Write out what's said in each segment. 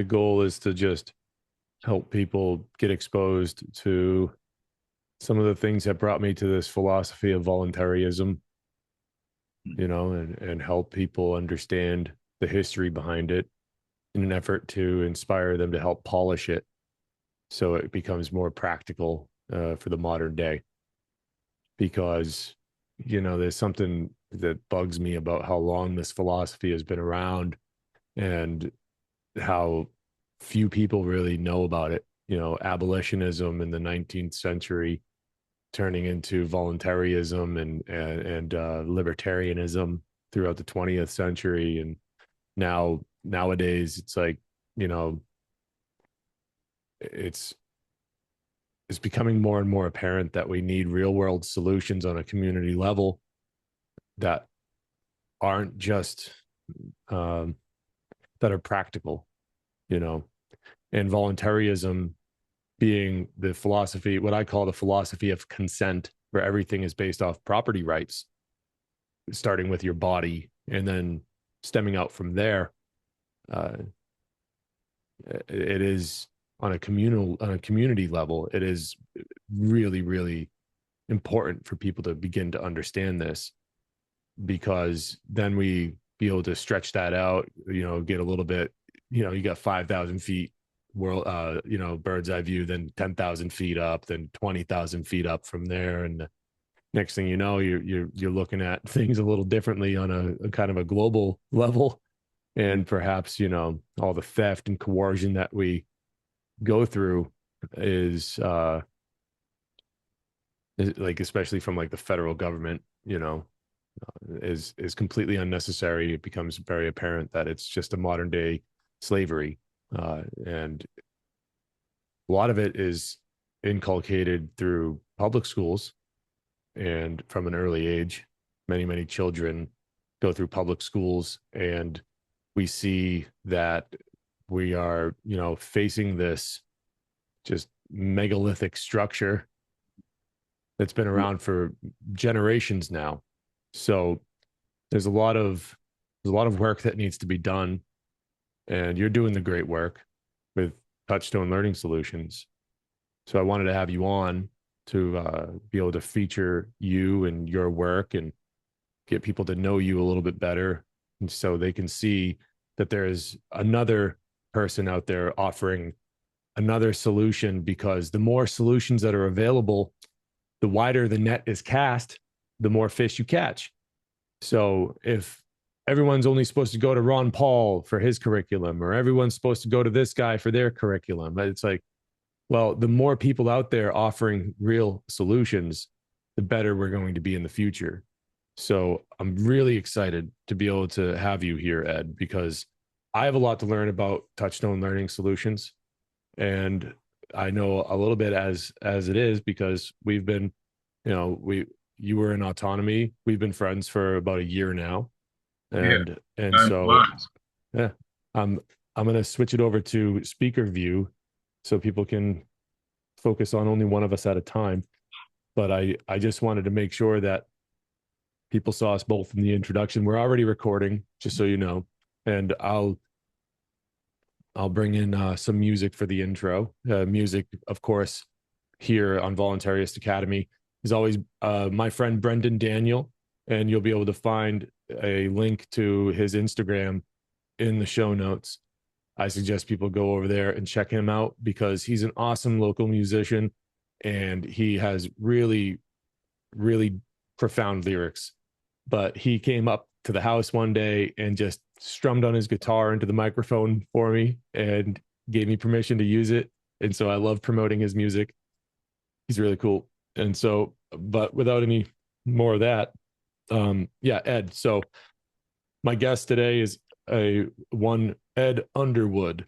goal is to just help people get exposed to some of the things that brought me to this philosophy of voluntarism, and help people understand the history behind it in an effort to inspire them to help polish it so it becomes more practical for the modern day. Because, there's something that bugs me about how long this philosophy has been around and how few people really know about it. Abolitionism in the 19th century turning into voluntarism and libertarianism throughout the 20th century. And nowadays it's like, it's becoming more and more apparent that we need real world solutions on a community level that aren't just that are practical, and voluntarism being the philosophy, what I call the philosophy of consent, where everything is based off property rights, starting with your body and then stemming out from there. It is on a community level, it is really, really important for people to begin to understand this, because then we be able to stretch that out, get a little bit, you got 5,000 feet world, bird's eye view, then 10,000 feet up, then 20,000 feet up from there. And the next thing you know, you're looking at things a little differently on a kind of a global level. And perhaps, all the theft and coercion that we go through is like, especially from like the federal government, is completely unnecessary. It becomes very apparent that it's just a modern day slavery. And a lot of it is inculcated through public schools, and from an early age, many children go through public schools, and we see that we are, facing this just megalithic structure that's been around for generations now. So there's a lot of work that needs to be done, and you're doing the great work with Touchstone Learning Solutions. So I wanted to have you on to be able to feature you and your work and get people to know you a little bit better, and so they can see that there is another person out there offering another solution. Because the more solutions that are available, the wider the net is cast, the more fish you catch. So if everyone's only supposed to go to Ron Paul for his curriculum, or everyone's supposed to go to this guy for their curriculum, it's like, well, the more people out there offering real solutions, the better we're going to be in the future. So I'm really excited to be able to have you here, Ed, because I have a lot to learn about Touchstone Learning Solutions. And I know a little bit as it is, because we've been, you were in AUTONOMY. We've been friends for about a year now. And so yeah, I'm going to switch it over to speaker view so people can focus on only one of us at a time. But I just wanted to make sure that people saw us both in the introduction. We're already recording, just so you know, and I'll bring in some music for the intro. Music, of course, here on Voluntaryist Academy is always my friend Brendan Daniel, and you'll be able to find a link to his Instagram in the show notes. I suggest people go over there and check him out, because he's an awesome local musician, and he has really, really profound lyrics. But he came up to the house one day and just strummed on his guitar into the microphone for me and gave me permission to use it. And so I love promoting his music. He's really cool. And so, but without any more of that, yeah, Ed. So my guest today is Ed Underwood,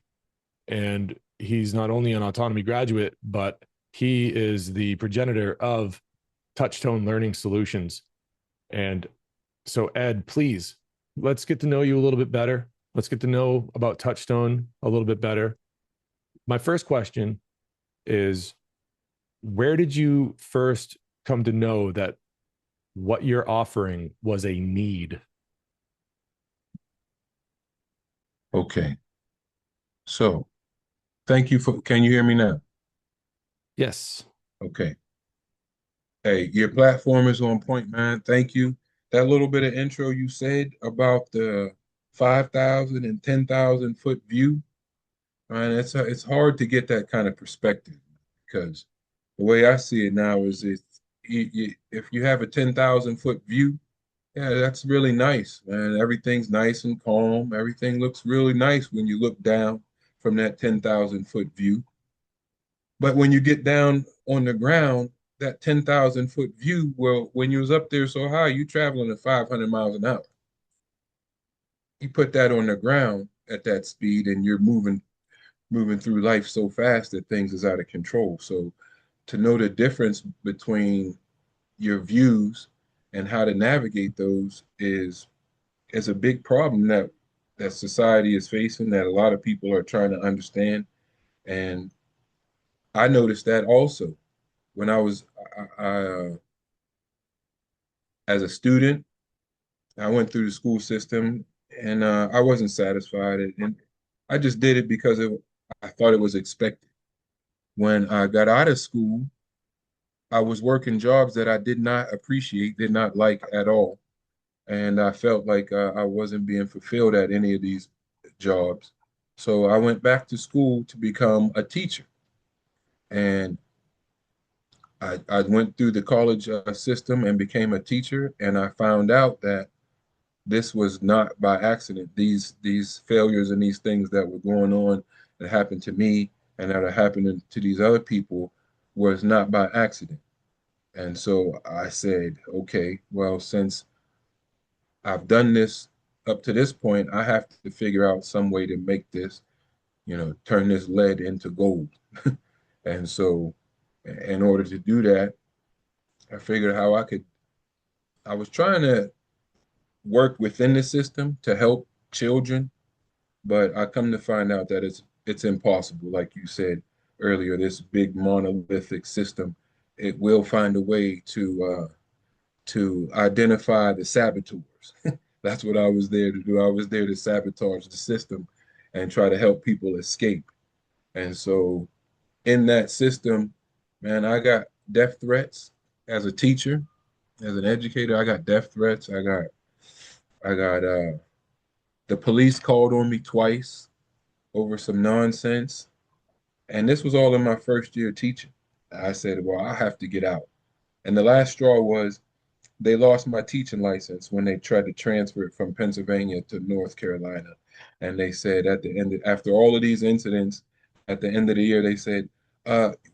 and he's not only an AUTONOMY graduate, but he is the progenitor of Touchstone Learning Solutions. And so, Ed, please, let's get to know you a little bit better. Let's get to know about Touchstone a little bit better. My first question is, where did you first come to know that what you're offering was a need? Okay. So Thank you for, can you hear me now? Yes. Okay. Hey, your platform is on point, man. Thank you. That little bit of intro you said about the 5,000 and 10,000 foot view, man, it's hard to get that kind of perspective because the way I see it now is if you have a 10,000 foot view, yeah, that's really nice, man. Everything's nice and calm. Everything looks really nice when you look down from that 10,000 foot view. But when you get down on the ground, that 10,000 foot view, well, when you was up there so high, you traveling at 500 miles an hour. You put that on the ground at that speed and you're moving through life so fast that things is out of control. So to know the difference between your views and how to navigate those is a big problem that society is facing that a lot of people are trying to understand. And I noticed that also when I was as a student. I went through the school system and I wasn't satisfied. And I just did it because I thought it was expected. When I got out of school, I was working jobs that I did not appreciate, did not like at all. And I felt like I wasn't being fulfilled at any of these jobs. So I went back to school to become a teacher. And I went through the college system and became a teacher. And I found out that this was not by accident. These failures and these things that were going on that happened to me and that are happening to these other people was not by accident. And so I said, okay, well, since I've done this up to this point, I have to figure out some way to make this, turn this lead into gold. And so in order to do that, I figured how I was trying to work within the system to help children. But I come to find out that it's impossible. Like you said earlier, this big monolithic system, it will find a way to identify the saboteurs. That's what I was there to do. I was there to sabotage the system and try to help people escape. And so in that system, man, I got death threats as a teacher, as an educator. I got death threats. I got the police called on me twice over some nonsense. And this was all in my first year teaching. I said, well, I have to get out. And the last straw was they lost my teaching license when they tried to transfer it from Pennsylvania to North Carolina. And they said at the end, after all of these incidents, at the end of the year, they said,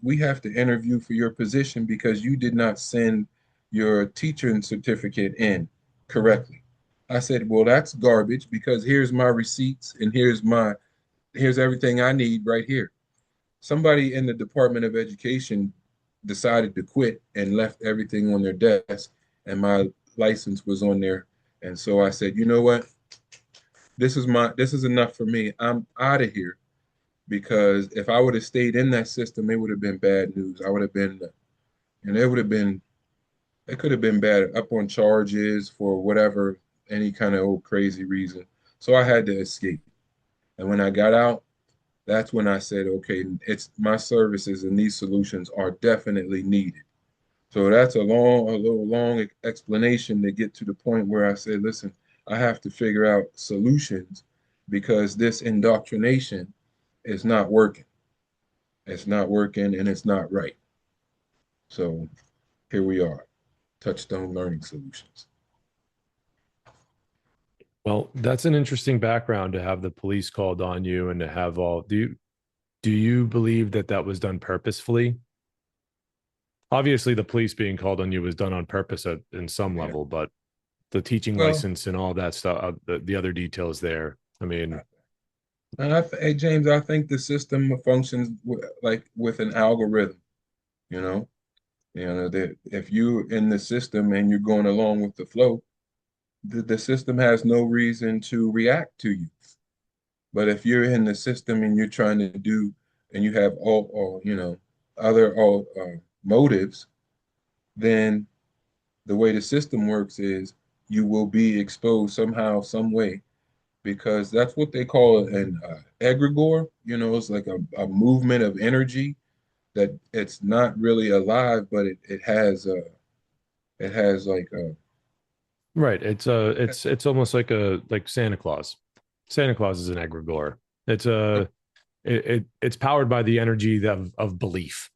we have to interview for your position because you did not send your teaching certificate in correctly. I said, well, that's garbage because here's my receipts and here's everything I need right here. Somebody in the Department of Education decided to quit and left everything on their desk, and my license was on there. And so I said, you know what? This is enough for me. I'm out of here because if I would have stayed in that system, it would have been bad news. I would have been, and it could have been bad up on charges for whatever, any kind of old crazy reason. So I had to escape. And when I got out, that's when I said, okay, it's my services and these solutions are definitely needed. So that's a little long explanation to get to the point where I said, listen, I have to figure out solutions because this indoctrination is not working. It's not working and it's not right. So here we are, Touchstone Learning Solutions. Well, that's an interesting background to have the police called on you and to have all. Do you believe that that was done purposefully? Obviously, the police being called on you was done on purpose in some Yeah. level, but the teaching Well, license and all that stuff, the other details there. I mean, hey James, I think the system functions like with an algorithm. You know, that if you're in the system and you're going along with the flow, the system has no reason to react to you. But if you're in the system and you're trying to do, and you have all other all motives, then the way the system works is you will be exposed somehow, some way, because that's what they call an egregore. You know, it's like a movement of energy that it's not really alive, but it has like a Right. It's almost like a like Santa Claus. Santa Claus is an egregore. It's a it's powered by the energy of belief.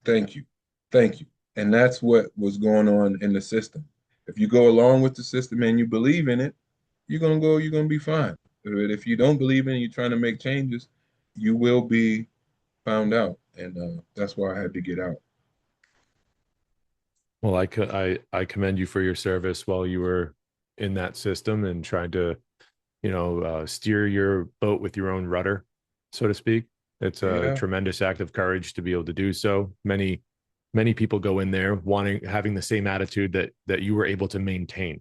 thank you, thank you, and that's what was going on in the system. If you go along with the system and you believe in it, you're gonna be fine. But if you don't believe in it, you're trying to make changes, you will be found out, and that's why I had to get out. Well, I commend you for your service while you were in that system and trying to, steer your boat with your own rudder, so to speak. It's a Yeah, tremendous act of courage to be able to do so. Many people go in there having the same attitude that you were able to maintain,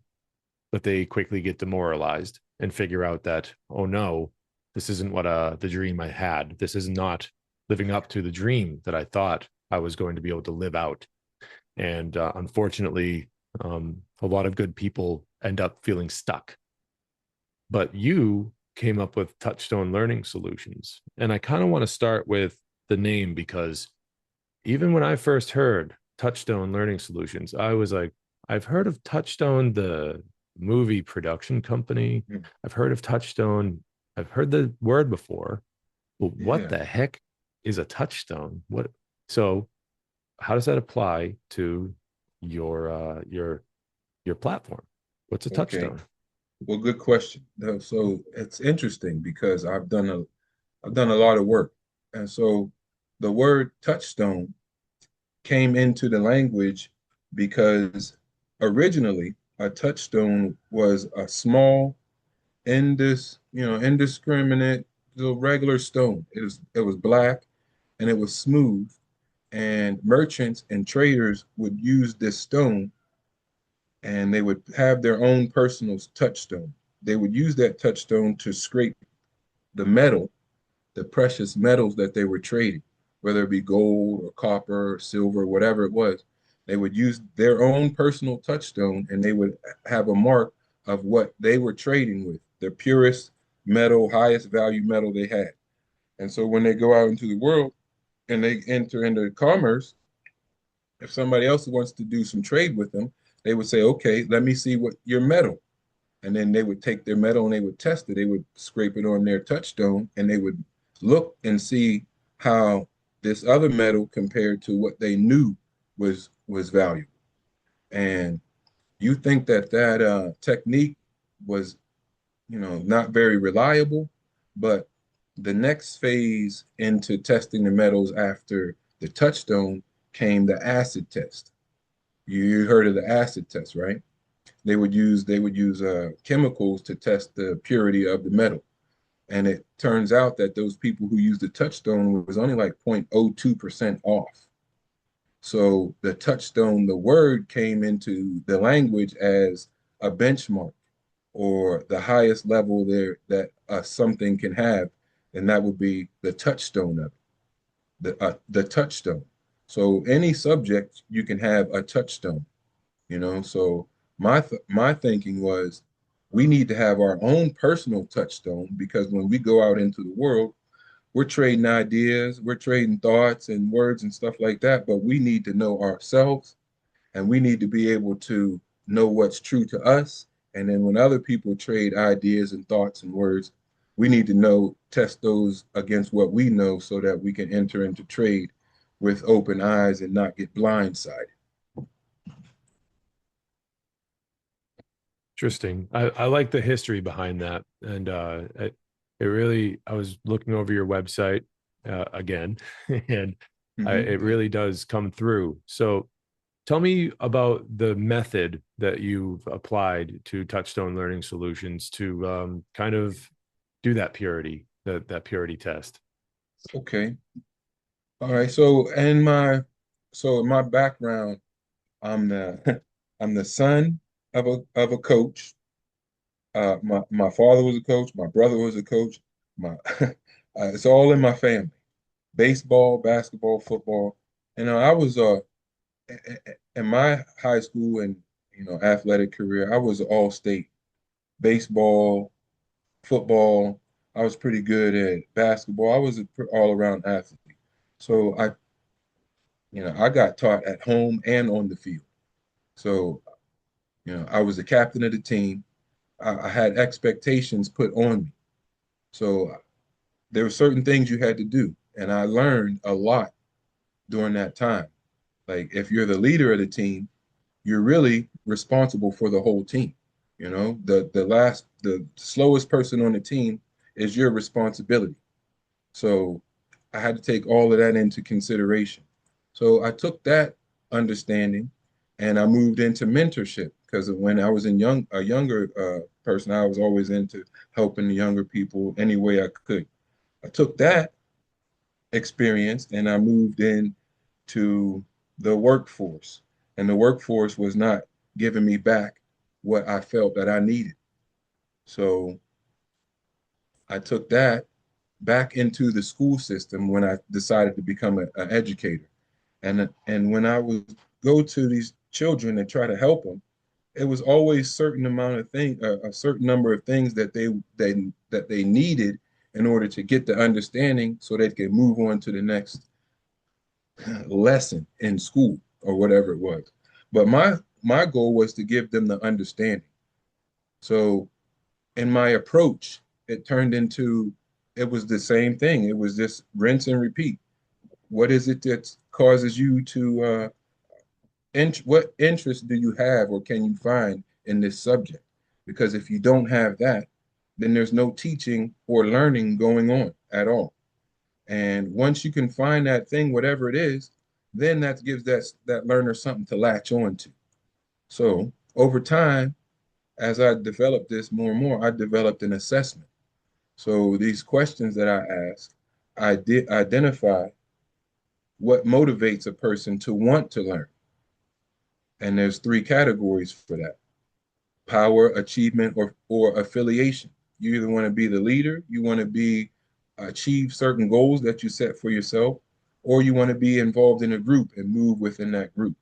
but they quickly get demoralized and figure out that, oh no, this isn't what the dream I had. This is not living up to the dream that I thought I was going to be able to live out. And unfortunately, a lot of good people end up feeling stuck. But you came up with Touchstone Learning Solutions. And I kind of want to start with the name because even when I first heard Touchstone Learning Solutions, I was like, I've heard of Touchstone, the movie production company. mm, I've heard of Touchstone. I've heard the word before. But what yeah. the heck is a touchstone? What so how does that apply to your your platform? What's a Okay. touchstone? Well, good question. So it's interesting because I've done a lot of work, and so the word touchstone came into the language because originally a touchstone was a small, indiscriminate, little regular stone. It was black and it was smooth, and merchants and traders would use this stone and they would have their own personal touchstone. They would use that touchstone to scrape the metal, the precious metals that they were trading, whether it be gold or copper or silver, whatever it was. They would use their own personal touchstone and they would have a mark of what they were trading with, the purest metal, highest value metal they had. And so when they go out into the world and they enter into commerce, if somebody else wants to do some trade with them, they would say, okay, let me see what your metal. And then they would take their metal and they would test it. They would scrape it on their touchstone and they would look and see how this other metal compared to what they knew was valuable. And you think that technique was, not very reliable, but the next phase into testing the metals after the touchstone came the acid test. You heard of the acid test, right? They would use chemicals to test the purity of the metal. And it turns out that those people who used the touchstone was only like 0.02% off. So the touchstone, the word came into the language as a benchmark or the highest level there that something can have, and that would be the touchstone of it, the touchstone. So any subject you can have a touchstone. So my thinking was we need to have our own personal touchstone because when we go out into the world, we're trading ideas, we're trading thoughts and words and stuff like that, but we need to know ourselves and we need to be able to know what's true to us. And then when other people trade ideas and thoughts and words, we need to test those against what we know so that we can enter into trade with open eyes and not get blindsided. Interesting. I like the history behind that, and it really. I was looking over your website again, and it Thank really does come through. So, tell me about the method that you've applied to Touchstone Learning Solutions to kind of do that that purity test. you. Okay. All right. So in my background, I'm the I'm the son of a coach. My father was a coach. My brother was a coach. My it's all in my family. Baseball, basketball, football. I was in my high school and athletic career. I was all state baseball, football. I was pretty good at basketball. I was an all-around athlete. So I got taught at home and on the field. So, I was the captain of the team. I had expectations put on me. So there were certain things you had to do. And I learned a lot during that time. Like if you're the leader of the team, you're really responsible for the whole team. The slowest person on the team is your responsibility. So I had to take all of that into consideration. So I took that understanding and I moved into mentorship because when I was a younger person, I was always into helping the younger people any way I could. I took that experience and I moved in to the workforce. And the workforce was not giving me back what I felt that I needed. So I took that back into the school system when I decided to become an educator. And when I would go to these children and try to help them, it was always certain amount of thing, a certain number of things that they needed in order to get the understanding so they could move on to the next lesson in school or whatever it was. But my goal was to give them the understanding. So in my approach, it turned into it was the same thing. It was just rinse and repeat. What is it that causes you to what interest do you have or can you find in this subject? Because if you don't have that, then there's no teaching or learning going on at all. And once you can find that thing, whatever it is, then that gives that learner something to latch on to. So over time, as I developed this more and more, I developed an assessment. So these questions that I ask, I did identify what motivates a person to want to learn. And there's three categories for that: power, achievement, or affiliation. You either want to be the leader, you want to be achieve certain goals that you set for yourself, or you want to be involved in a group and move within that group.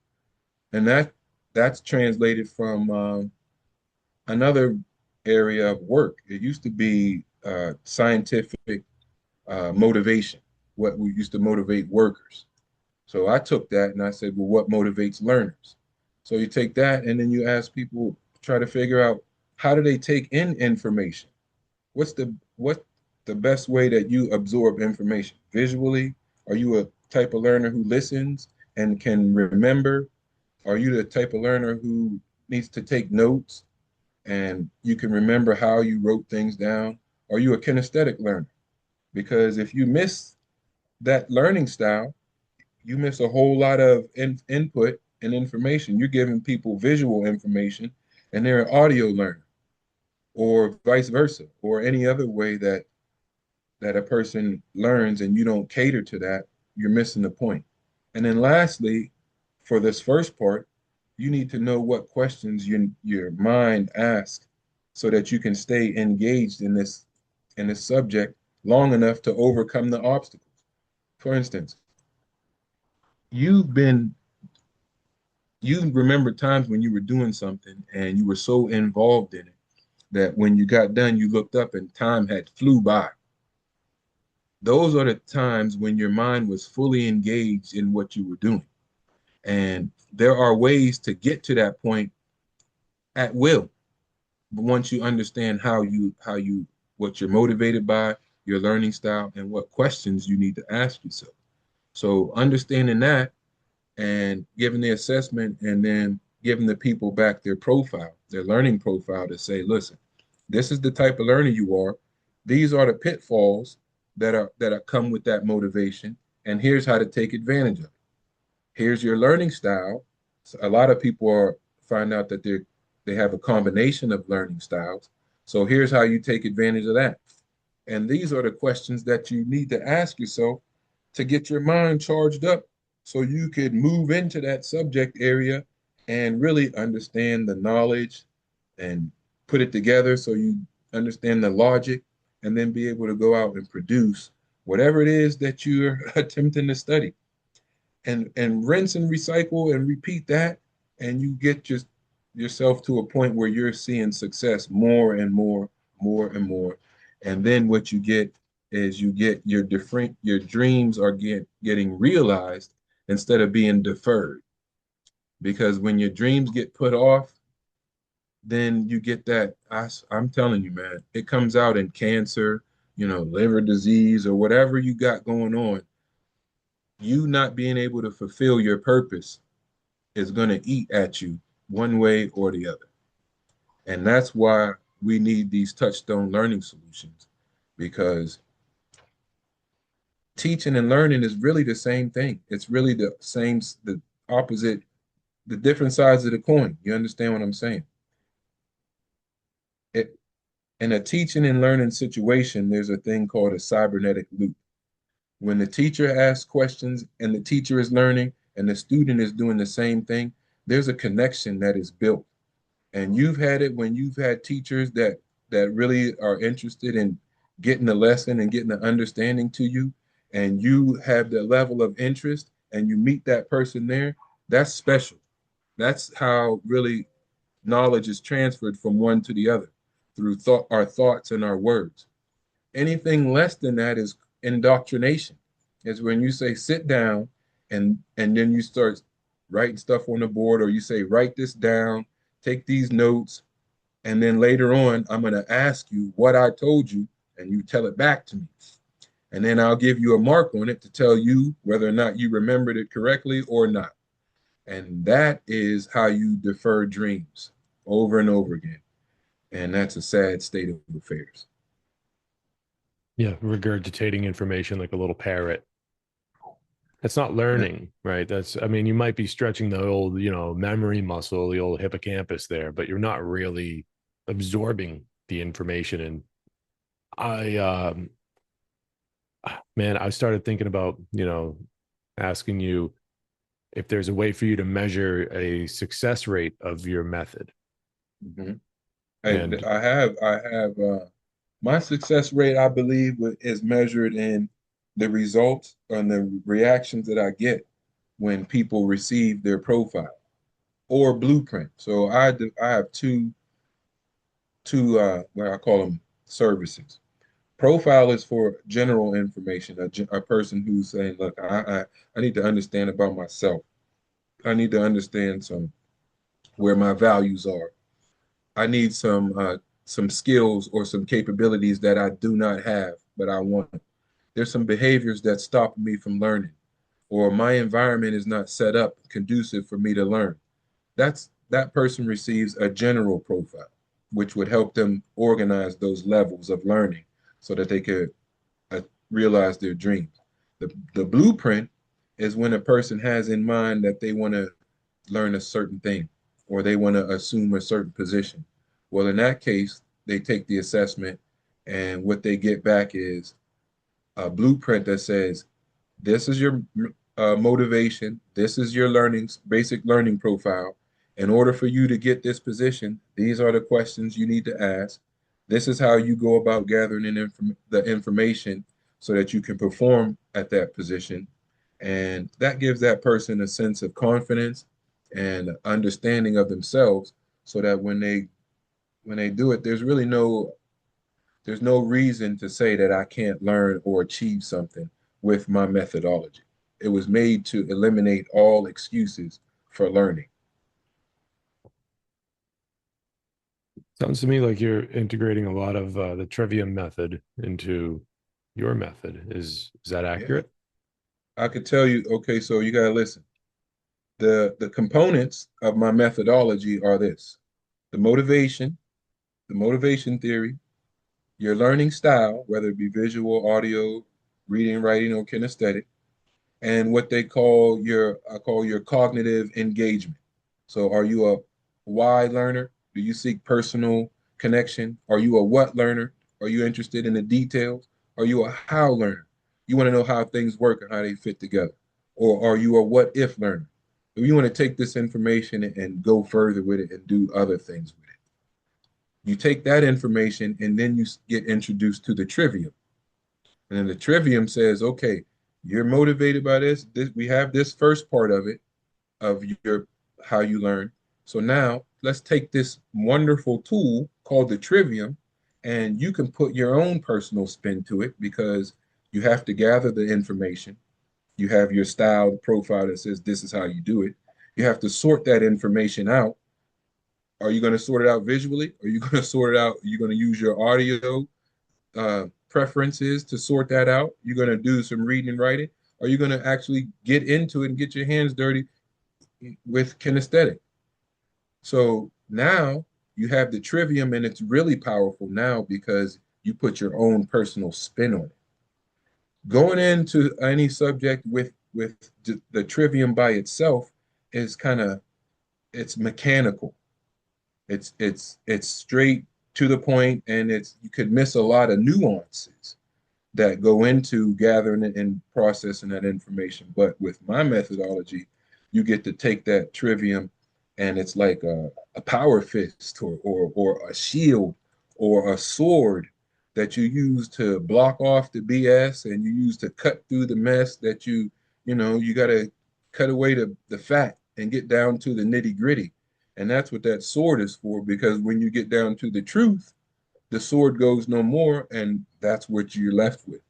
And that's translated from another area of work. It used to be scientific motivation, what we used to motivate workers. So I took that and I said, well, what motivates learners? So you take that and then you ask people, try to figure out how do they take in information? What the best way that you absorb information? Visually? Are you a type of learner who listens and can remember? Are you the type of learner who needs to take notes and you can remember how you wrote things down? Are you a kinesthetic learner? Because if you miss that learning style, you miss a whole lot of input and information. You're giving people visual information and they're an audio learner, or vice versa, or any other way that a person learns and you don't cater to that, you're missing the point. And then lastly, for this first part, you need to know what questions your mind asks so that you can stay engaged in this subject long enough to overcome the obstacles. For instance, you've been you remember times when you were doing something and you were so involved in it that when you got done, you looked up and time had flew by. Those are the times when your mind was fully engaged in what you were doing. And there are ways to get to that point at will. But once you understand what you're motivated by, your learning style, and what questions you need to ask yourself. So understanding that and giving the assessment and then giving the people back their profile, their learning profile to say, listen, this is the type of learner you are. These are the pitfalls that are come with that motivation, and here's how to take advantage of it. Here's your learning style. So a lot of people find out that they have a combination of learning styles. So here's how you take advantage of that. And these are the questions that you need to ask yourself to get your mind charged up so you could move into that subject area and really understand the knowledge and put it together so you understand the logic and then be able to go out and produce whatever it is that you're attempting to study and rinse and recycle and repeat that, and you get yourself to a point where you're seeing success more and more and more. And then what you get is you get your dreams are getting realized instead of being deferred. Because when your dreams get put off, then you get that. I'm telling you, man, it comes out in cancer, liver disease, or whatever you got going on. You not being able to fulfill your purpose is going to eat at you one way or the other. And that's why we need these Touchstone Learning Solutions, because teaching and learning is really the same thing. It's really the opposite, the different sides of the coin. You understand what I'm saying? It, in a teaching and learning situation, there's a thing called a cybernetic loop. When the teacher asks questions and the teacher is learning and the student is doing the same thing, there's a connection that is built. And you've had it when you've had teachers that really are interested in getting the lesson and getting the understanding to you, and you have the level of interest and you meet that person there. That's special. That's how really knowledge is transferred from one to the other through our thoughts and our words. Anything less than that is indoctrination. Is when you say sit down and then you start writing stuff on the board, or you say write this down, take these notes, and then later on I'm going to ask you what I told you and you tell it back to me. And then I'll give you a mark on it to tell you whether or not you remembered it correctly or not. And that is how you defer dreams over and over again. And that's a sad state of affairs. Yeah, regurgitating information like a little parrot. That's not Yeah. learning, right? That's, I mean, you might be stretching the old, memory muscle, the old hippocampus there, but you're not really absorbing the information. And I, man, I started thinking about, asking you if there's a way for you to measure a success rate of your method. Mhm. And I have my success rate, I believe, is measured in the results and the reactions that I get when people receive their profile or blueprint. So I have two what I call them services. Profile is for general information, a person who's saying, look, I need to understand about myself. I need to understand where my values are. I need some skills or some capabilities that I do not have, but I want. There's some behaviors that stop me from learning, or my environment is not set up conducive for me to learn. That person receives a general profile, which would help them organize those levels of learning so that they could uh, realize their dreams. The blueprint is when a person has in mind that they want to learn a certain thing or they want to assume a certain position. Well, in that case, they take the assessment, and what they get back is a blueprint that says, this is your motivation, this is your basic learning profile. In order for you to get this position, these are the questions you need to ask. This is how you go about gathering the information so that you can perform at that position. And that gives that person a sense of confidence and understanding of themselves, so that when they do it, there's no reason to say that I can't learn or achieve something with my methodology. It was made to eliminate all excuses for learning. sounds to me like you're integrating a lot of the trivium method into your method. Is that Yeah, accurate? I could tell you, okay, so you gotta listen. The components of my methodology are this: the the motivation theory, your learning style, whether it be visual, audio, reading, writing, or kinesthetic, and what I call your cognitive engagement. So are you a why learner? Do you seek personal connection? Are you a what learner? Are you interested in the details? Are you a how learner? You want to know how things work and how they fit together. Or are you a what if learner? If you want to take this information and go further with it and do other things with it. You take that information and then you get introduced to the trivium. And then the trivium says, okay, you're motivated by this. We have this first part of it, of your how you learn. So now let's take this wonderful tool called the trivium And you can put your own personal spin to it because you have to gather the information. You have your style profile that says this is how you do it. You have to sort that information out. Are you going to sort it out visually? Are you going to sort it out? Are you going to use your audio preferences to sort that out? You're going to do some reading and writing? Are you going to actually get into it and get your hands dirty with kinesthetic? So now you have the trivium, and it's really powerful now because you put your own personal spin on it. Going into any subject with the trivium by itself is kind of, it's mechanical. It's straight to the point, and it's, you could miss a lot of nuances that go into gathering and processing that information. But with my methodology, you get to take that trivium, and it's like a power fist, or a shield or a sword that you use to block off the BS, and you use to cut through the mess that you got to cut away the fat and get down to the nitty gritty. And that's what that sword is for, because when you get down to the truth, the sword goes no more, and that's what you're left with.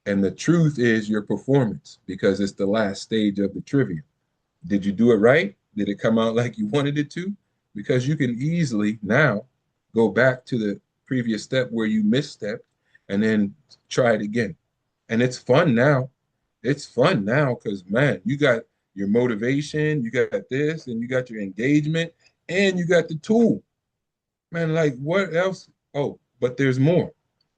And the truth is your performance, because it's the last stage of the trivium. Did you do it right? Did it come out like you wanted it to? Because you can easily now go back to the previous step where you misstepped and then try it again. And it's fun now. It's fun now because, man, you got your motivation, you got this, and you got your engagement, and you got the tool. Man, like what else? Oh, but there's more,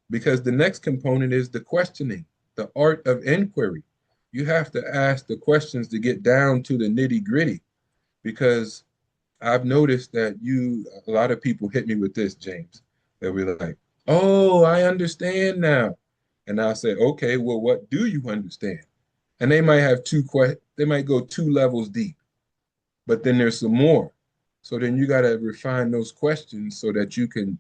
because the next component is the questioning, the art of inquiry. You have to ask the questions to get down to the nitty gritty, because I've noticed that a lot of people hit me with this, James. They'll be like, oh, I understand now. And I'll say, okay, well, what do you understand? And they might have they might go 2 levels deep, but then there's some more. So then you got to refine those questions so that you can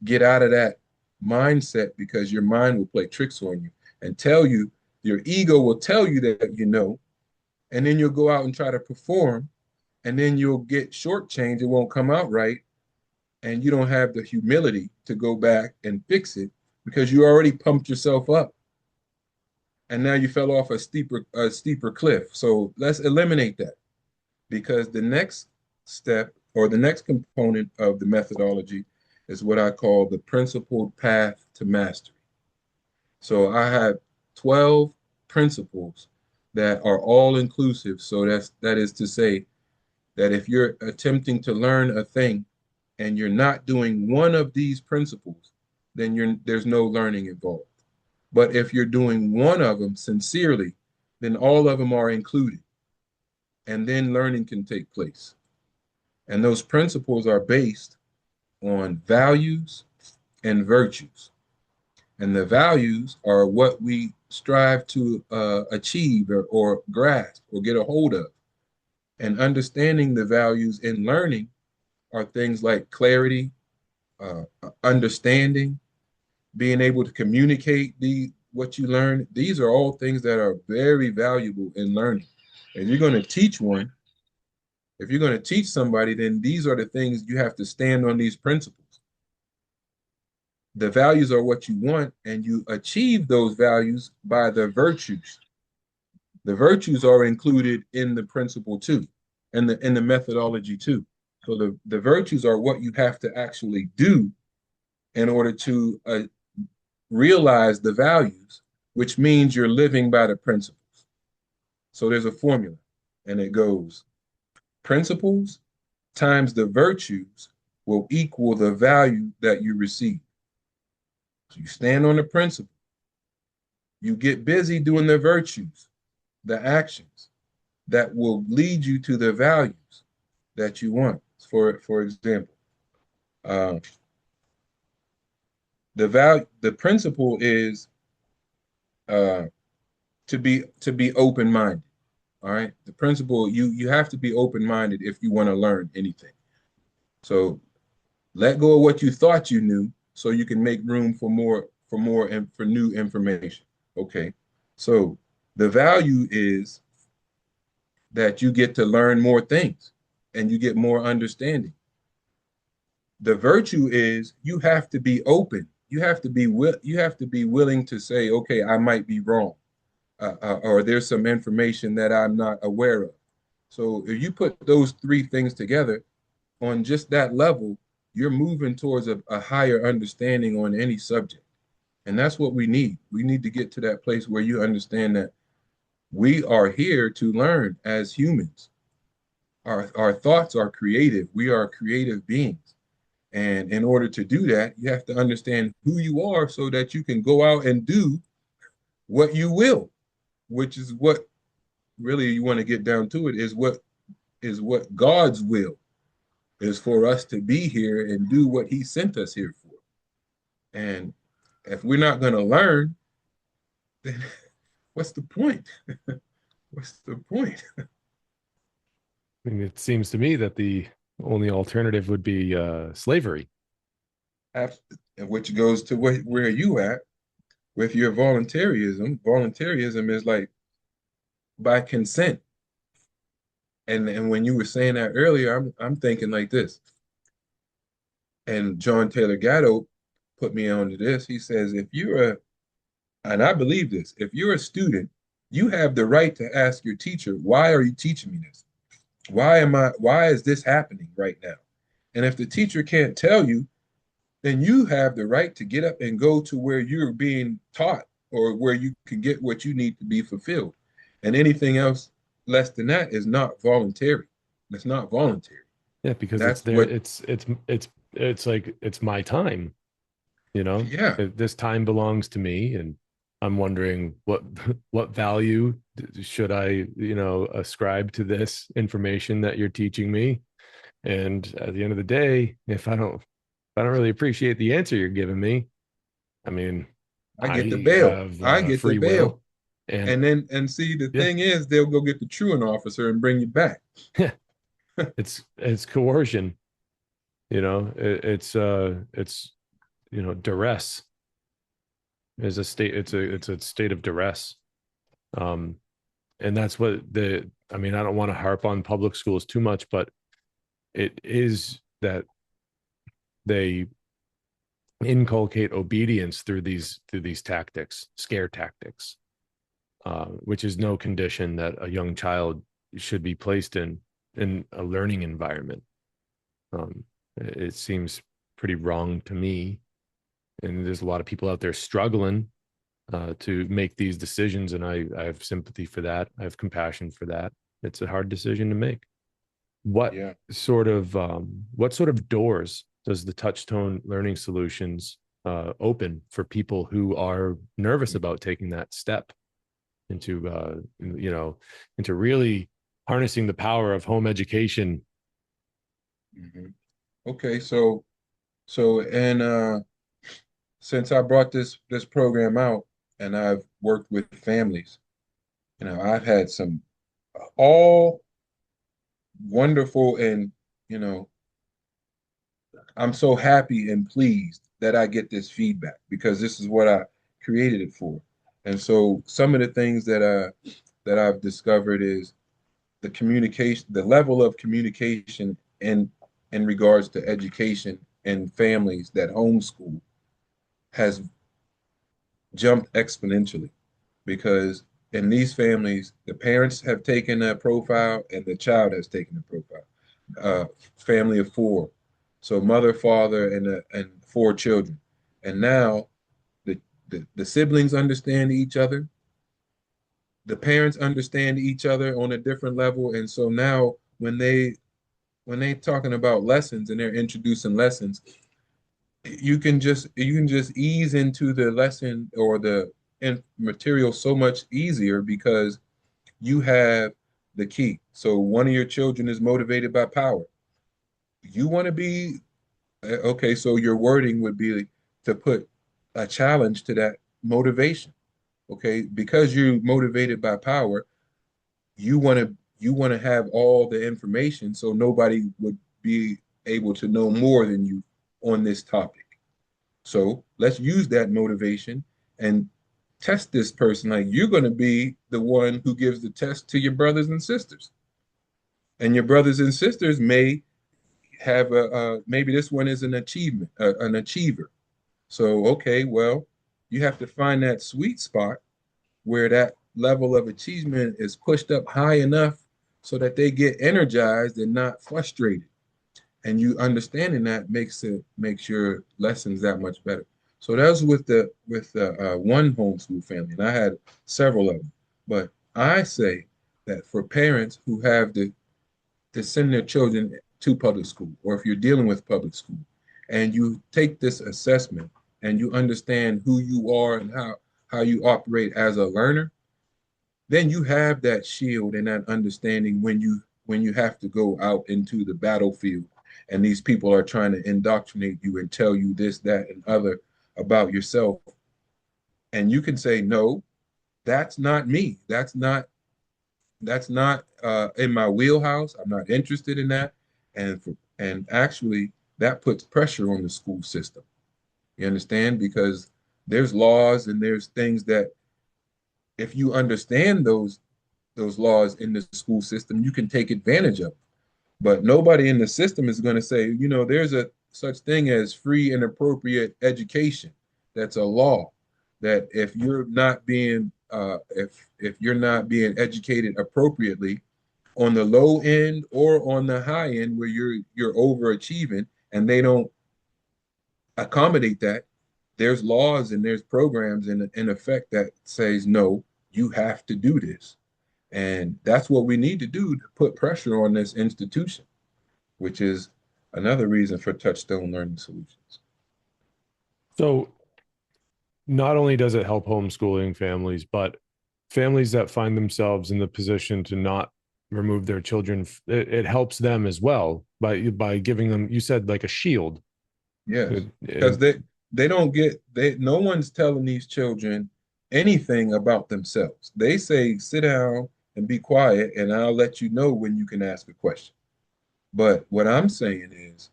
get out of that mindset, because your mind will play tricks on you and tell you, your ego will tell you that you know, and then you'll go out and try to perform, and then you'll get shortchanged. It won't come out right, and you don't have the humility to go back and fix it because you already pumped yourself up, and now you fell off a steeper cliff. So let's eliminate that, because the next step, or the next component of the methodology, is what I call the principled path to mastery. So I have 12 principles that are all inclusive. So that is to say that if you're attempting to learn a thing and you're not doing one of these principles, then there's no learning involved. But if you're doing one of them sincerely, then all of them are included, and then learning can take place. And those principles are based on values and virtues. And the values are what we strive to achieve, or grasp or get a hold of. And understanding the values in learning are things like clarity, understanding, being able to communicate what you learn. These are all things that are very valuable in learning. If you're going to teach one, if you're going to teach somebody, then these are the things you have to stand on, these principles. The values are what you want, and you achieve those values by the virtues. The virtues are included in the principle too, and in the methodology too. So the virtues are what you have to actually do in order to realize the values, which means you're living by the principles. So there's a formula, and it goes: principles times the virtues will equal the value that you receive. So you stand on the principle, you get busy doing the virtues, the actions that will lead you to the values that you want. For example, uh, the principle is uh, to be open-minded. All right, the principle, you have to be open-minded if you want to learn anything. So let go of what you thought you knew, so you can make room for new information. Okay, so the value is that you get to learn more things and you get more understanding. The virtue is you have to be open. You have to be willing to say, okay, I might be wrong, or there's some information that I'm not aware of. So if you put those three things together on just that level, you're moving towards a higher understanding on any subject. And that's what we need. We need to get to that place where you understand that we are here to learn as humans. Our thoughts are creative. We are creative beings. And in order to do that, you have to understand who you are so that you can go out and do what you will, which is what really you want to get down to it is what God's will is for us to be here and do what he sent us here for. And if we're not going to learn, then what's the point? What's the point? I mean, it seems to me that the only alternative would be slavery. Which goes to where you at with your voluntarism. Voluntarism is like by consent. And when you were saying that earlier, I'm thinking like this. And John Taylor Gatto put me onto this. He says, if you're a, and I believe this, if you're a student, you have the right to ask your teacher, why are you teaching me this? Why is this happening right now? And if the teacher can't tell you, then you have the right to get up and go to where you're being taught or where you can get what you need to be fulfilled. And anything else less than that is not voluntary. It's not voluntary. Yeah, because it's That's there. what, It's like it's my time. yeah, This time belongs to me, and I'm wondering what value should I ascribe to this information that you're teaching me. And at the end of the day, if I don't really appreciate the answer you're giving me, I mean, I get the I bail. have I get the free bail. will, and And see, the yeah. thing is, they'll go get the truant officer and bring you back. It's coercion. It's duress is a state. It's a state of duress. Um, and that's what I mean, I don't want to harp on public schools too much, but it is that they inculcate obedience through these tactics, scare tactics, which is no condition that a young child should be placed in a learning environment. It seems pretty wrong to me, and there's a lot of people out there struggling to make these decisions, and I have sympathy for that. I have compassion for that. It's a hard decision to make. What Yeah. what sort of doors does the Touchstone Learning Solutions open for people who are nervous about taking that step into really harnessing the power of home education? Mhm. Okay, and since I brought this program out and I've worked with families, I've had some all wonderful and you know, I'm so happy and pleased that I get this feedback because this is what I created it for. And so some of the things that I've discovered is the communication, the level of communication in regards to education and families that homeschool has jumped exponentially because in these families, the parents have taken a profile and the child has taken a profile. Family of four, so mother, father, and four children, and now the siblings understand each other. The parents understand each other on a different level, and so now when they talking about lessons and they're introducing lessons, you can just ease into the lesson or the material so much easier because you have the key. So one of your children is motivated by power. You want to be okay, so your wording would be to put a challenge to that motivation. Okay, because you're motivated by power, you want to have all the information so nobody would be able to know more than you on this topic. So let's use that motivation and test this person. Like you're going to be the one who gives the test to your brothers and sisters. And your brothers and sisters may have maybe this one is an achiever. So, okay, well, you have to find that sweet spot where that level of achievement is pushed up high enough so that they get energized and not frustrated. And you understanding that makes your lessons that much better. So that was with the one homeschool family, and I had several of them. But I say that for parents who have to send their children to public school, or if you're dealing with public school, and you take this assessment and you understand who you are and how you operate as a learner, then you have that shield and that understanding when you have to go out into the battlefield and these people are trying to indoctrinate you and tell you this, that, and other about yourself. And you can say, no, that's not me. That's not in my wheelhouse. I'm not interested in that. And actually that puts pressure on the school system. You understand? Because there's laws and there's things that if you understand those laws in the school system, you can take advantage of. But nobody in the system is going to say, there's a such thing as free and appropriate education. That's a law. That if you're not being educated appropriately on the low end or on the high end where you're overachieving and they don't accommodate that, there's laws and there's programs in effect that says no, you have to do this. And that's what we need to do to put pressure on this institution, which is another reason for Touchstone Learning Solutions. So not only does it help homeschooling families, but families that find themselves in the position to not remove their children, it helps them as well by giving them, you said, like a shield. Yes, It, because it, they don't get they no one's telling these children anything about themselves. They say, sit down and be quiet, and I'll let you know when you can ask a question. But what I'm saying is,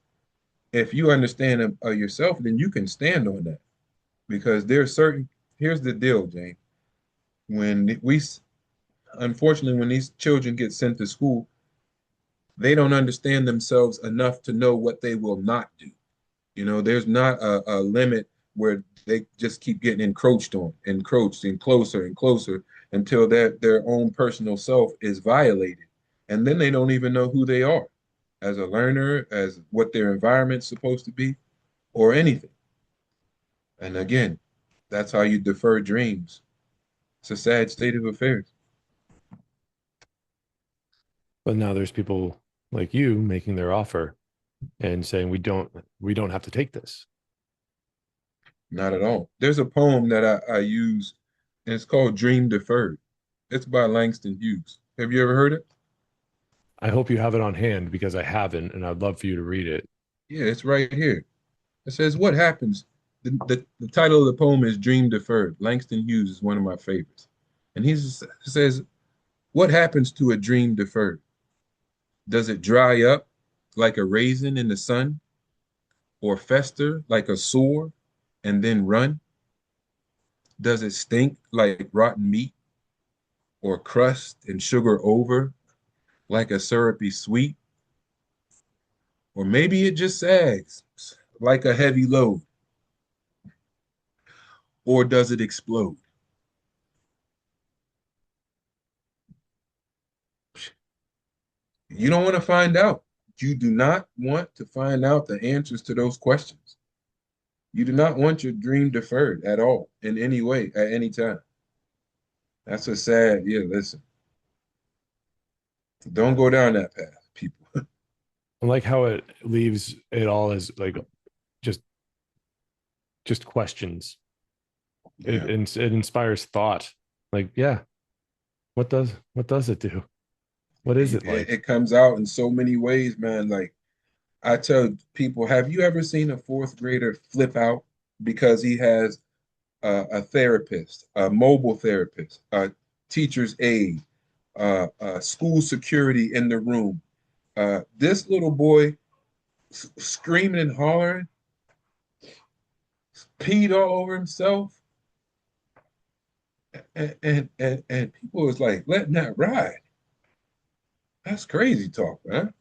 if you understand yourself, then you can stand on that because there's certain. Here's the deal, Jane. When we, unfortunately, when these children get sent to school, they don't understand themselves enough to know what they will not do. There's not a limit where they just keep getting encroached and closer until their own personal self is violated. And then they don't even know who they are as a learner, as what their environment's supposed to be, or anything. And again, that's how you defer dreams. It's a sad state of affairs. but now there's people like you making their offer and saying we don't have to take this. Not at all. There's a poem that I use, and it's called Dream Deferred. It's by Langston Hughes. Have you ever heard it? I hope you have it on hand because I haven't, and I'd love for you to read it. Yeah, it's right here. It says, what happens? The title of the poem is Dream Deferred. Langston Hughes is one of my favorites. And he says, what happens to a dream deferred? Does it dry up like a raisin in the sun, or fester like a sore and then run? Does it stink like rotten meat, or crust and sugar over like a syrupy sweet? Or maybe it just sags like a heavy load, or does it explode? You don't want to find out. You do not want to find out the answers to those questions. You do not want your dream deferred at all, in any way, at any time. That's a sad, yeah, listen, don't go down that path, people. I like how it leaves it all as like just just questions. It Yeah. it inspires thought. Like, yeah, what does it do? What is It, it it like? it comes out in so many ways, man. Like I tell people, have you ever seen a fourth grader flip out because he has a therapist, a mobile therapist, a teacher's aide, school security in the room? This little boy screaming and hollering, peed all over himself, and people was like letting that ride. That's crazy talk, man.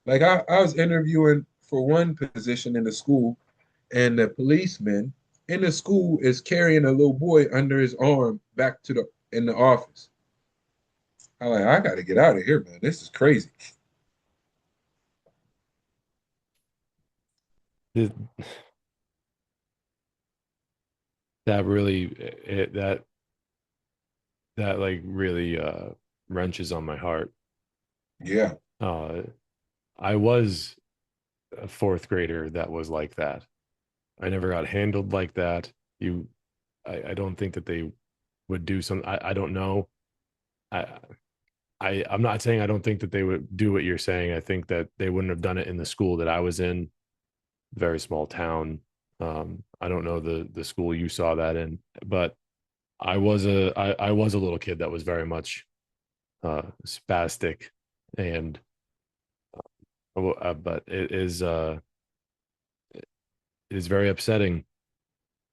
Like I was interviewing for one position in the school, and the policeman in the school is carrying a little boy under his arm back to the in the office. I'm like, I got to get out of here, man. This is crazy. Th- that really it, that like really wrenches on my heart. Yeah, uh I was a fourth grader that was like that. I never got handled like that. I don't think that they would do some. I don't know. I I'm not saying I don't think that they would do what you're saying. I think that they wouldn't have done it in the school that I was in, very small town. I don't know the school you saw that in, but I was a little kid that was very much spastic, and but it is very upsetting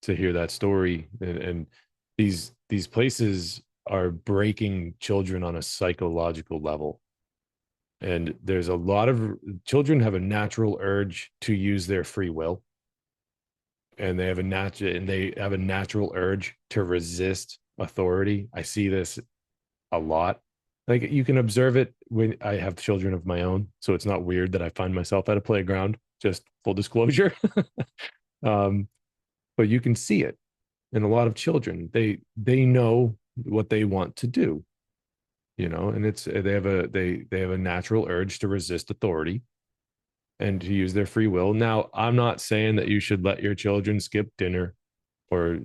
to hear that story, and these places are breaking children on a psychological level. And there's a lot of children have a natural urge to use their free will, and they have a natural urge to resist authority. I see this a lot. Like, you can observe it when I have children of my own, so it's not weird that I find myself at a playground. Just full disclosure. um, but you can see it in a lot of children. They know what they want to do, and it's they have a natural urge to resist authority and to use their free will. Now, I'm not saying that you should let your children skip dinner, or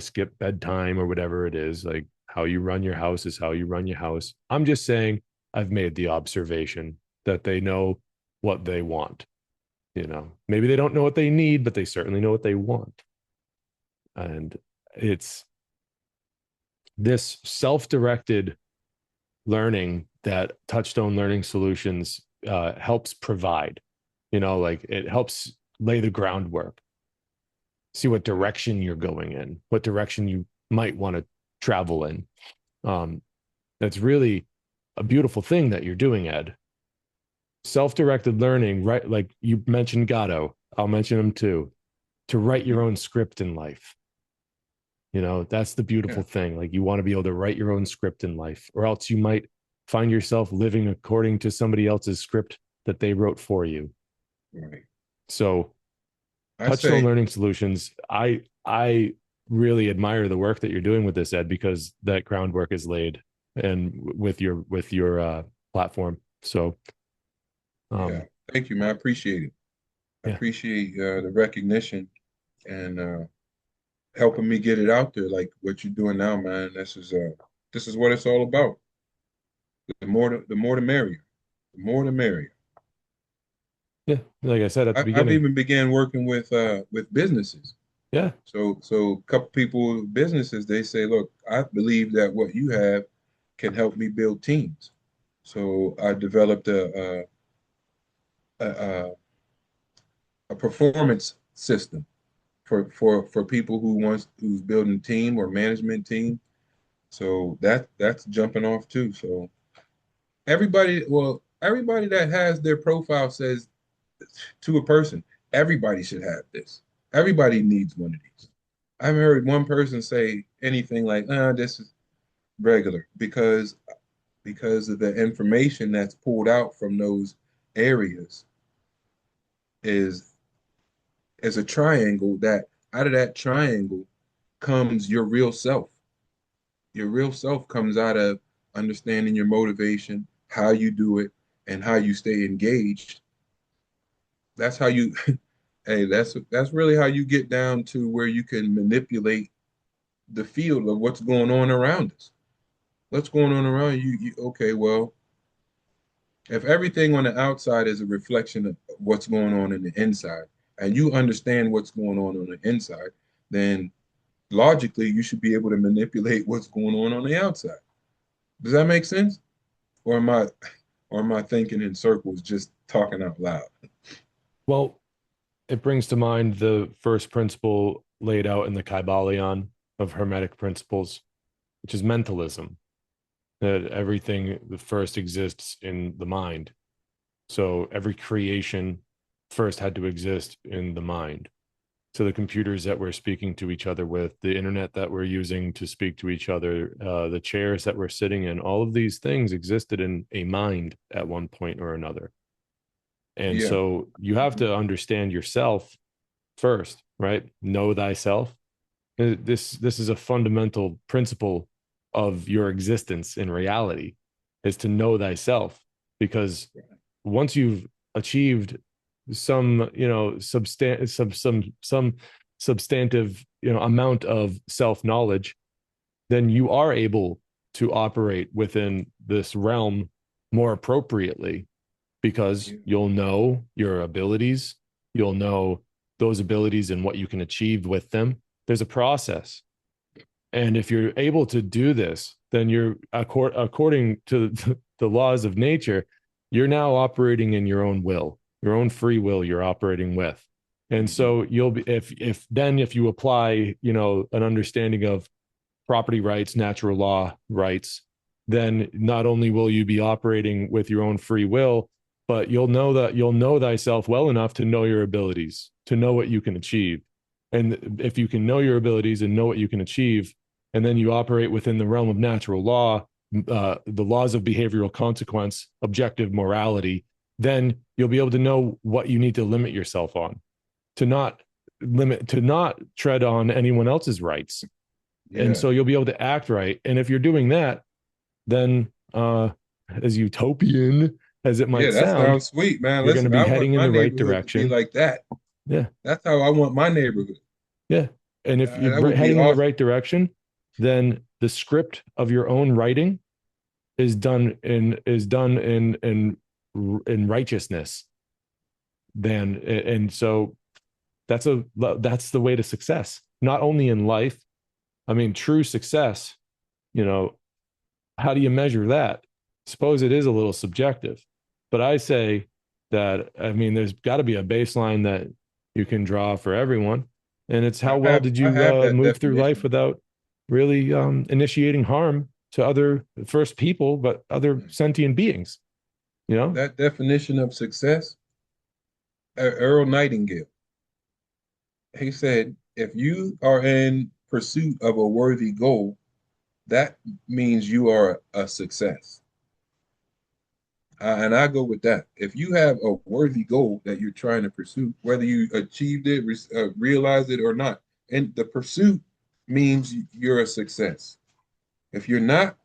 skip bedtime, or whatever it is. Like, how you run your house is how you run your house. I'm just saying, I've made the observation that they know what they want. Maybe they don't know what they need, but they certainly know what they want. And it's this self-directed learning that Touchstone Learning Solutions helps provide. Like, it helps lay the groundwork, see what direction you're going in, what direction you might want to travel in. Um, that's really a beautiful thing that you're doing, Ed. Self-directed learning, right? Like you mentioned Gatto, I'll mention him too. To write your mhm, own script in life. That's the yeah, beautiful thing. Like, you want to be able to write your own script in life, or else you might find yourself living according to somebody else's script that they wrote for you. right. So, I Touchstone say, Learning Solutions, I really admire the work that you're doing with this, Ed, because that groundwork is laid, and with your platform. So, yeah, um, thank you, man. I appreciate it. I yeah, appreciate the recognition and helping me get it out there, like what you're doing now, man. This is what it's all about. The more the merrier. The more the merrier. yeah. Like I said at the I've beginning, even began working with businesses. yeah. So a couple people businesses they say, look, I believe that what you have can help me build teams. So I developed a, a performance system for people who's building a team or management team. So that's jumping off too. So everybody that has their profile says to a person, everybody should have this. Everybody needs one of these. I haven't heard one person say anything like, this is regular because of the information that's pulled out from those areas is is a triangle that out of that triangle comes your real self. Your real self comes out of understanding your motivation, how you do it, and how you stay engaged. That's how you hey, that's really how you get down to where you can manipulate the field of what's going on around us. What's going on around you okay, well, if everything on the outside is a reflection of what's going on the inside, and you understand what's going on the inside, then logically you should be able to manipulate what's going on the outside. Does that make sense? Or am I thinking in circles, just talking out loud? Well, it brings to mind the first principle laid out in the Kybalion of Hermetic principles, which is mentalism. That everything first exists in the mind. So every creation first had to exist in the mind. So the computers that we're speaking to each other with, the internet that we're using to speak to each other, the chairs that we're sitting in, all of these things existed in a mind at one point or another. And Yeah. so you have to understand yourself first, right? Know thyself. This is a fundamental principle of your existence in reality, is to know thyself. Because once you've achieved some, some substantive, amount of self-knowledge, then you are able to operate within this realm more appropriately, because Yeah. you'll know your abilities, you'll know those abilities and what you can achieve with them. There's a process. And if you're able to do this, then you're, according to the laws of nature, you're now operating in your own will, your own free will you're operating with. And Mhm. so you'll be, if you apply, an understanding of property rights, natural law rights, then not only will you be operating with your own free will, but you'll know thyself well enough to know your abilities, to know what you can achieve. And if you can know your abilities and know what you can achieve, and then you operate within the realm of natural law, the laws of behavioral consequence, objective morality, then you'll be able to know what you need to limit yourself on, to not tread on anyone else's rights. And Yeah. so you'll be able to act right. And if you're doing that, then as utopian as it Yeah, might that sound, sounds sweet, man. you're going to Listen, be I want heading in my the right neighborhood to be direction. like that. Yeah. That's how I want my neighborhood. Yeah. And if That you're would be heading in the awesome. right direction, then the script of your own writing is done in righteousness. Then, and so that's the way to success, not only in life. I mean, true success, you know, how do you measure that? Suppose it is a little subjective, but I say that, I mean, there's got to be a baseline that you can draw for everyone. And it's how well did I you have that move through life definition. without really initiating harm to other, first people, but other sentient beings, you know? That definition of success, Earl Nightingale, he said, if you are in pursuit of a worthy goal, that means you are a success. And I go with that. If you have a worthy goal that you're trying to pursue, whether you achieved it, realized it or not, and the pursuit means you're a success. If you're not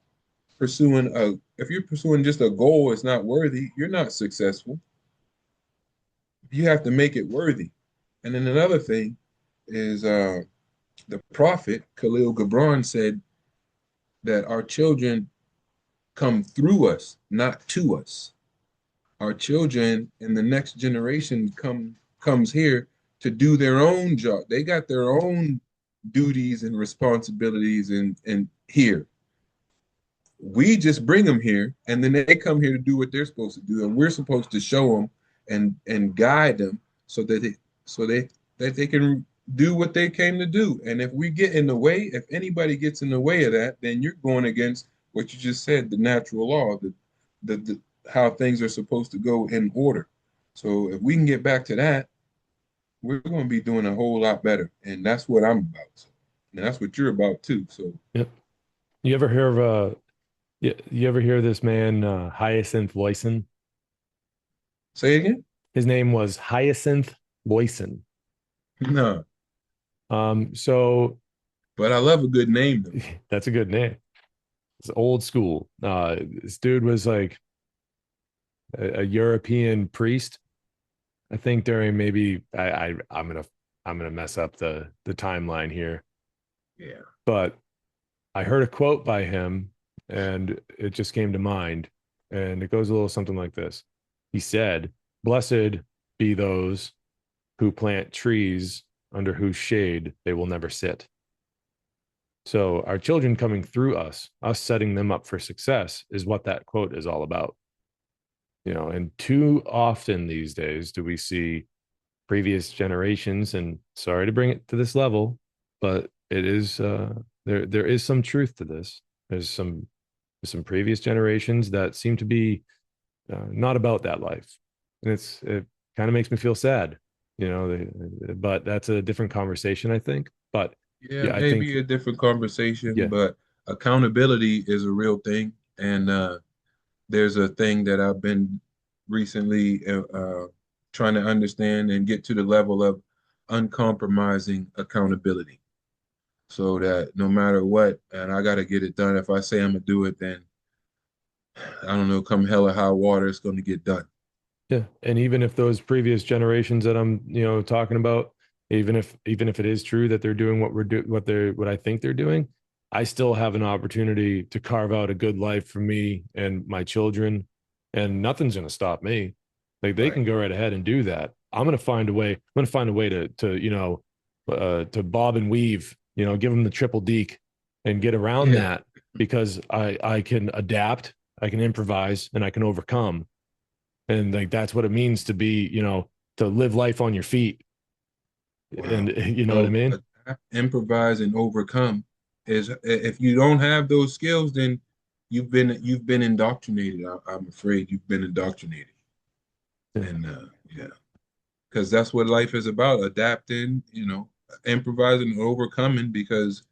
if you're pursuing just a goal that's not worthy, you're not successful. You have to make it worthy. And then another thing is the prophet Khalil Gibran said that our children come through us, not to us. Our children and the next generation comes here to do their own job. They got their own duties and responsibilities and here. We just bring them here, and then they come here to do what they're supposed to do, and we're supposed to show them and guide them so that they can do what they came to do. And if we get in the way, if anybody gets in the way of that, then you're going against what you just said, the natural law, the how things are supposed to go in order. So if we can get back to that, we're going to be doing a whole lot better, and that's what I'm about. So, and that's what you're about too. So Yep. You ever hear of you ever hear this man, Hyacinth Loyson? say it again. His name was Hyacinth Loyson. No, So but I love a good name though. that's a good name. It's old school. This dude was like a European priest, I think, during maybe I'm gonna mess up the timeline here, Yeah. but I heard a quote by him and it just came to mind, and it goes a little something like this. He said, "Blessed be those who plant trees under whose shade they will never sit." So our children coming through us setting them up for success is what that quote is all about. And too often these days do we see previous generations, and sorry to bring it to this level, but it is there is some truth to this. There's some previous generations that seem to be not about that life. and it kind of makes me feel sad, you know. But that's a different conversation, I think. But Yeah, yeah, I think maybe a different conversation, yeah, but accountability is a real thing. And there's a thing that I've been recently trying to understand and get to the level of uncompromising accountability. So that no matter what, and I got to get it done. If I say I'm gonna do it, then I don't know, come hell or high water, it's going to get done. yeah. And even if those previous generations that I'm, talking about, even if it is true that they're doing what I think they're doing, I still have an opportunity to carve out a good life for me and my children, and nothing's going to stop me. Like they Right. can go right ahead and do that. I'm going to find a way. I'm going to find a way to bob and weave, give them the triple deke and get around Yeah. that, because I can adapt, I can improvise, and I can overcome. And like that's what it means to be, to live life on your feet. And Wow. you know what I So mean? improvise and overcome is if you don't have those skills, then you've been indoctrinated. I'm afraid you've been indoctrinated. Yeah. And yeah, because that's what life is about, adapting, improvising and overcoming, because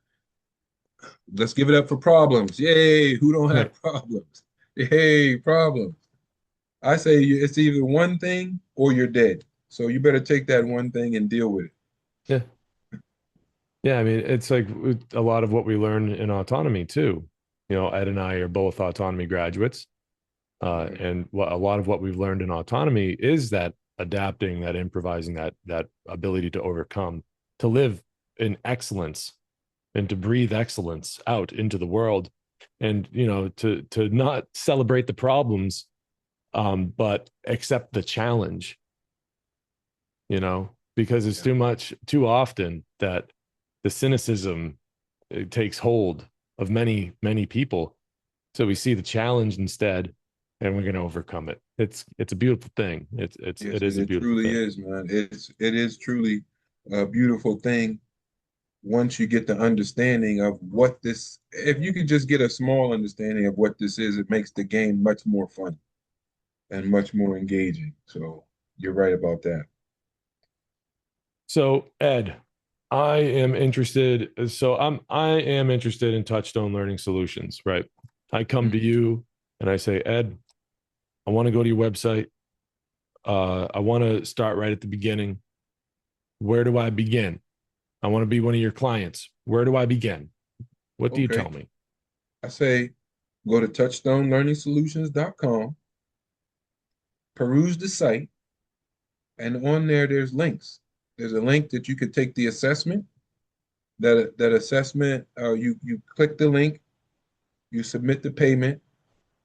let's give it up for problems. Yay, who don't Right. have problems? Yay, problems. I say it's either one thing or you're dead. So you better take that one thing and deal with it. Yeah. Yeah. I mean, it's like a lot of what we learn in autonomy too. Ed and I are both autonomy graduates. Mhm. And a lot of what we've learned in autonomy is that adapting, that improvising, that ability to overcome, to live in excellence and to breathe excellence out into the world, and to not celebrate the problems, but accept the challenge, because it's Yeah. too often that the cynicism, it takes hold of many, many people. So we see the challenge instead, and we're going to overcome it. It's a beautiful thing. Yes, It is a it beautiful truly thing. is, man. It is truly a beautiful thing once you get the understanding of what this, if you could just get a small understanding of what this is, it makes the game much more fun and much more engaging. So you're right about that. So Ed, I am interested in Touchstone Learning Solutions, right? I come to Mhm. you and I say, Ed, I want to go to your website. I want to start right at the beginning. Where do I begin? I want to be one of your clients. Where do I begin? What do you Okay. tell me? I say go to touchstonelearningsolutions.com, peruse the site, and on there there's links. There's a link that you could take the assessment. That assessment, you click the link, you submit the payment,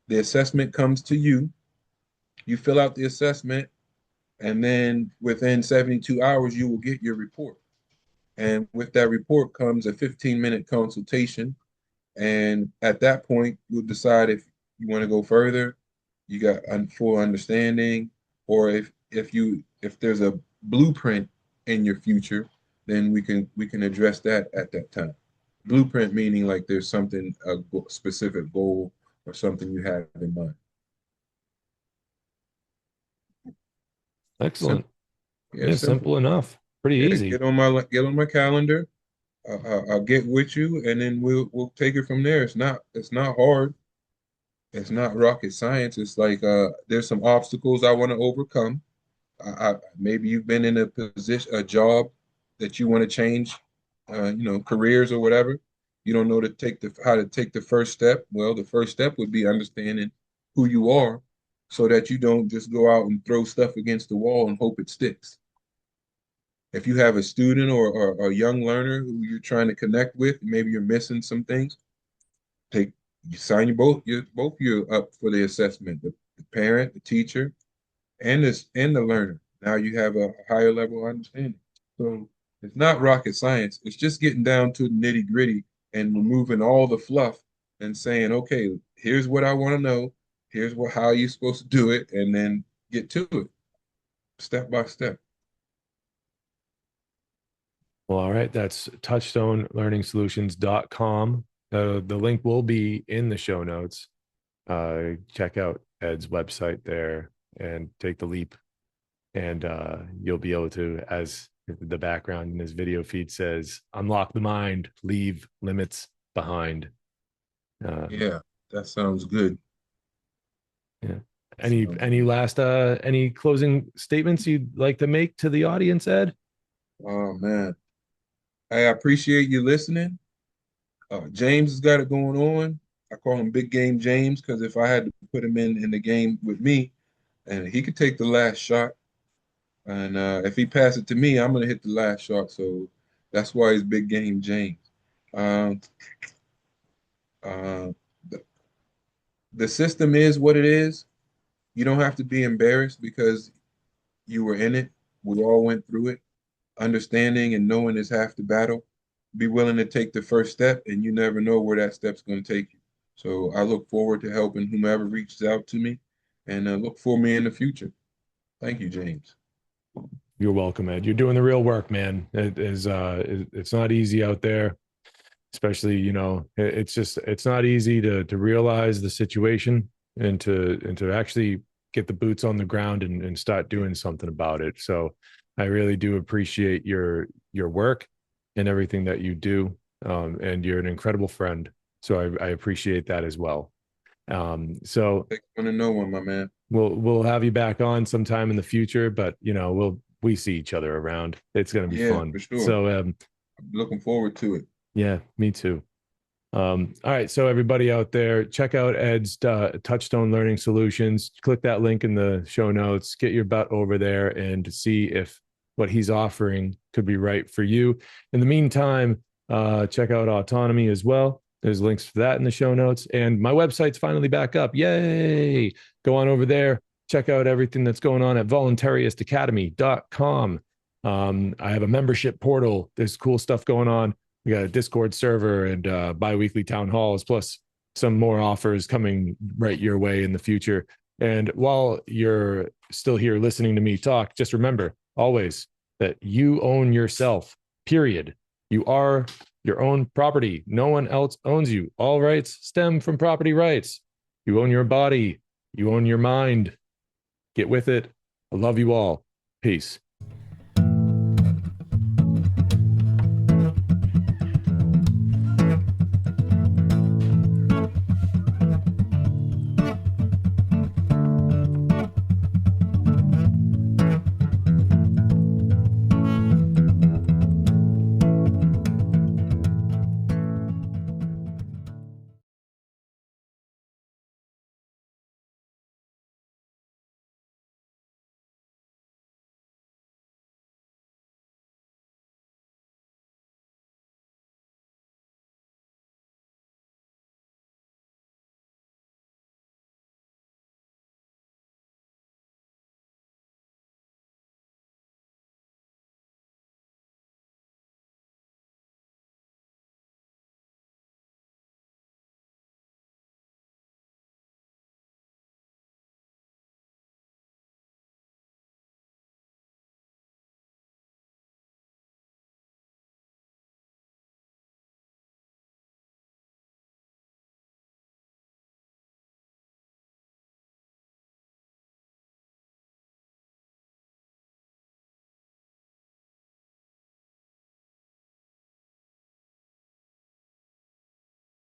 the assessment comes to you, you fill out the assessment, and then within 72 hours you will get your report. And with that report comes a 15-minute consultation. And at that point, you'll decide if you want to go further, you got a full understanding, or if there's a blueprint in your future, then we can address that at that time. Blueprint meaning like there's something, specific goal or something you have in mind. Excellent. Simple. Yeah, Yeah, simple. simple enough. Pretty Yeah, easy. get on my calendar. I'll get with you, and then we'll take it from there. It's not hard. It's not rocket science. It's like there's some obstacles I want to overcome. Maybe you've been in a job that you want to change, careers or whatever. You don't know how to take the first step. Well, the first step would be understanding who you are, so that you don't just go out and throw stuff against the wall and hope it sticks. If you have a student or a young learner who you're trying to connect with, maybe you're missing some things, take you sign you up for the assessment, the parent, the teacher, and the learner. Now you have a higher level of understanding. So it's not rocket science. It's just getting down to the nitty gritty and removing all the fluff and saying, okay, here's what I want to know. Here's how you're supposed to do it, and then get to it step by step. Well, all right. That's touchstonelearningsolutions.com. The link will be in the show notes. Check out Ed's website there and take the leap. and you'll be able to, as the background in this video feed says, unlock the mind, leave limits behind. Yeah, that sounds good. Yeah. Sounds Any good. last any closing statements you'd like to make to the audience, Ed? Oh man. I appreciate you listening. James has got it going on. I call him Big Game James because if I had to put him in the game with me, and he could take the last shot, and if he passes it to me, I'm gonna hit the last shot. So that's why he's Big Game James. Um, uh, the, the system is what it is. You don't have to be embarrassed because you were in it. We all went through it. Understanding and knowing is half the battle. Be willing to take the first step, and you never know where that step's going to take you. So I look forward to helping whomever reaches out to me, and look for me in the future. Thank you, James. You're welcome, Ed. You're doing the real work, man. It's not easy out there, especially, it's just, it's not easy to realize the situation and to actually get the boots on the ground and start doing something about it. So I really do appreciate your work and everything that you do. And you're an incredible friend. So I appreciate that as well. So Take one to know one, my man. we'll have you back on sometime in the future, but we see each other around. It's going to be Yeah, fun. for sure. So I'm looking forward to it. yeah, me too. All right, so everybody out there, check out Ed's Touchstone Learning Solutions. Click that link in the show notes. Get your butt over there and see if what he's offering could be right for you. In the meantime, check out AUTONOMY as well. There's links for that in the show notes. And my website's finally back up. Yay! Go on over there. Check out everything that's going on at voluntaristacademy.com. I have a membership portal. There's cool stuff going on. We got a Discord server and bi-weekly town halls, plus some more offers coming right your way in the future. And while you're still here listening to me talk, just remember always that you own yourself, period. You are your own property. No one else owns you. All rights stem from property rights. You own your body. You own your mind. Get with it. I love you all. Peace.